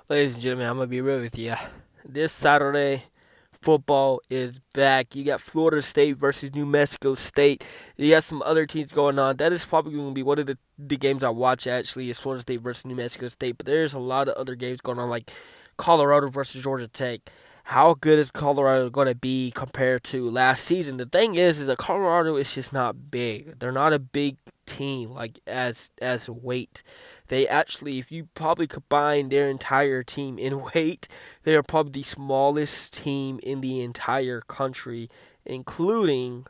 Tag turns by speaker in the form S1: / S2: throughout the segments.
S1: Ladies and gentlemen, I'm gonna be real with you. This Saturday, football is back. You got Florida State versus New Mexico State. You got some other teams going on. That is probably going to be one of the games I watch. Actually, is Florida State versus New Mexico State. But there's a lot of other games going on, like Colorado versus Georgia Tech. How good is Colorado going to be compared to last season? The thing is that Colorado is just not big. They're not a big team like as weight. They actually, if you probably combine their entire team in weight, they are probably the smallest team in the entire country, including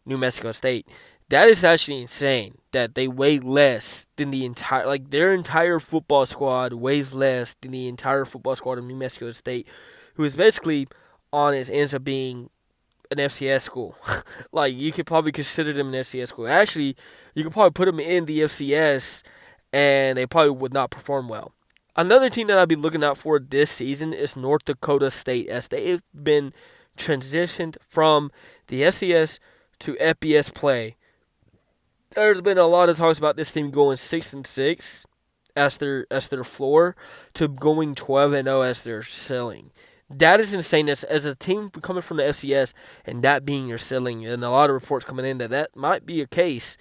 S1: New Mexico State. That is actually insane that they weigh less than the entire, like their entire football squad weighs less than the entire football squad of New Mexico State, who is basically honest, ends up being an FCS school. Like you could probably consider them an FCS school. Actually, you could probably put them in the FCS, and they probably would not perform well. Another team that I'd be looking out for this season is North Dakota State, as they have been transitioned from the FCS to FBS play. There's been a lot of talks about this team going 6-6 as their floor to going 12-0 as their ceiling. That is insane. As a team coming from the FCS and that being your ceiling, and a lot of reports coming in that might be a case.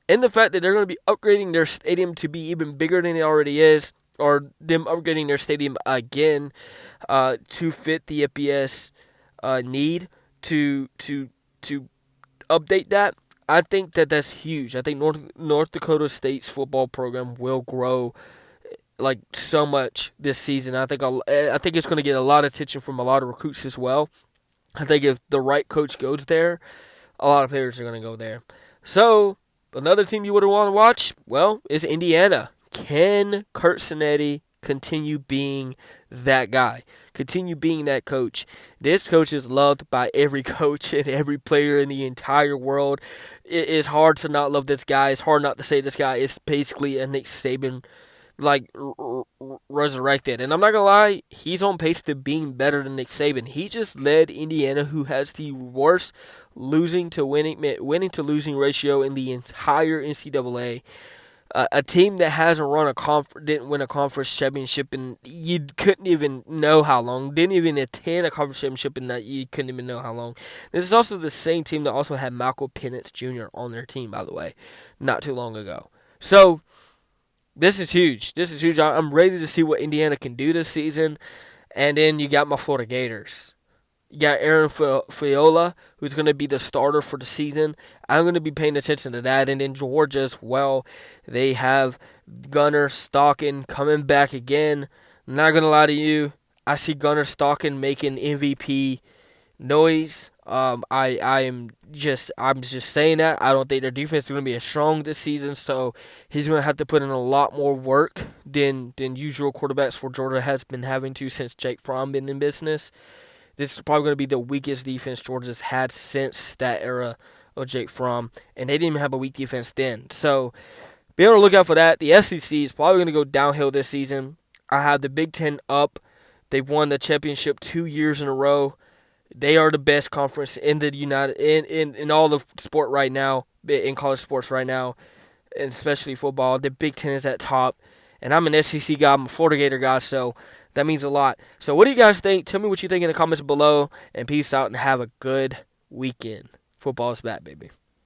S1: And the fact that they're going to be upgrading their stadium to be even bigger than it already is, or them upgrading their stadium again to fit the FBS need to update that. I think that's huge. I think North Dakota State's football program will grow like so much this season. I think it's going to get a lot of attention from a lot of recruits as well. I think if the right coach goes there, a lot of players are going to go there. So another team you would want to watch, well, is Indiana. Can Kurt Cinetti continue being that guy? Continue being that coach. This coach is loved by every coach and every player in the entire world. It is hard to not love this guy. It's hard not to say this guy is basically a Nick Saban like resurrected. And I'm not gonna lie, he's on pace to being better than Nick Saban. He just led Indiana, who has the worst winning to losing ratio in the entire NCAA. A team that hasn't didn't win a conference championship, and you couldn't even know how long. Didn't even attend a conference championship, and that you couldn't even know how long. This is also the same team that also had Malcolm Penance Jr. on their team, by the way, not too long ago. So this is huge. This is huge. I'm ready to see what Indiana can do this season. And then you got my Florida Gators. You got Aaron Fiola, who's going to be the starter for the season. I'm going to be paying attention to that. And then Georgia as well. They have Gunnar Stockton coming back again. Not going to lie to you. I see Gunnar Stockton making MVP noise. I'm just saying that. I don't think their defense is going to be as strong this season, so he's going to have to put in a lot more work than usual quarterbacks for Georgia has been having to since Jake Fromm been in business. This is probably going to be the weakest defense Georgia's had since that era of Jake Fromm, and they didn't even have a weak defense then. So be able to look out for that. The SEC is probably going to go downhill this season. I have the Big Ten up. They've won the championship 2 years in a row. They are the best conference in the in all the sport right now, in college sports right now, and especially football. The Big Ten is at top, and I'm an SEC guy. I'm a Florida Gator guy, so that means a lot. So what do you guys think? Tell me what you think in the comments below, and peace out and have a good weekend. Football is back, baby.